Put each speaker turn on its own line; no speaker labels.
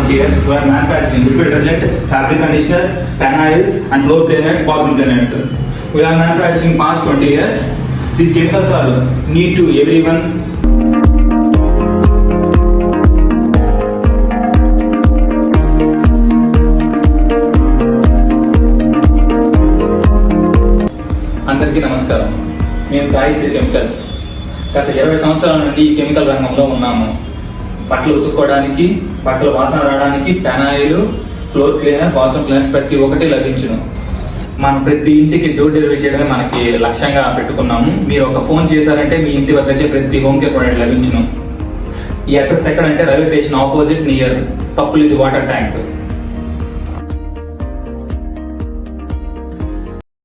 20 years. We are manufacturing liquid detergent, fabric conditioner, panoils and floor cleaners, bathroom cleaners. We are manufacturing past 20 years. These chemicals are need to everyone. అందరికీ నమస్కారం. మేము Gayatri chemicals గత 20 సంవత్సరాల నుండి ఈ chemical రంగంలో ఉన్నాము. బట్టలు ఉతుక్కోవడానికి, బట్టలు వాసన రావడానికి phenyl, floor cleaner, bathroom cleaners ప్రతి ఒక్కటి లభించును. మనం ప్రతి ఇంటికి డోర్ డెలివరీ చేయడమే మనకి లక్ష్యంగా పెట్టుకున్నాము. మీరు ఒక ఫోన్ చేశారంటే మీ ఇంటి వద్దకే ప్రతి హోమ్ కేర్ ప్రొడక్ట్ లభించును. ఈ అడ్రస్ ఎక్కడంటే రైల్వే స్టేషన్ ఆపోజిట్ నియర్ కప్పులిది వాటర్ ట్యాంక్.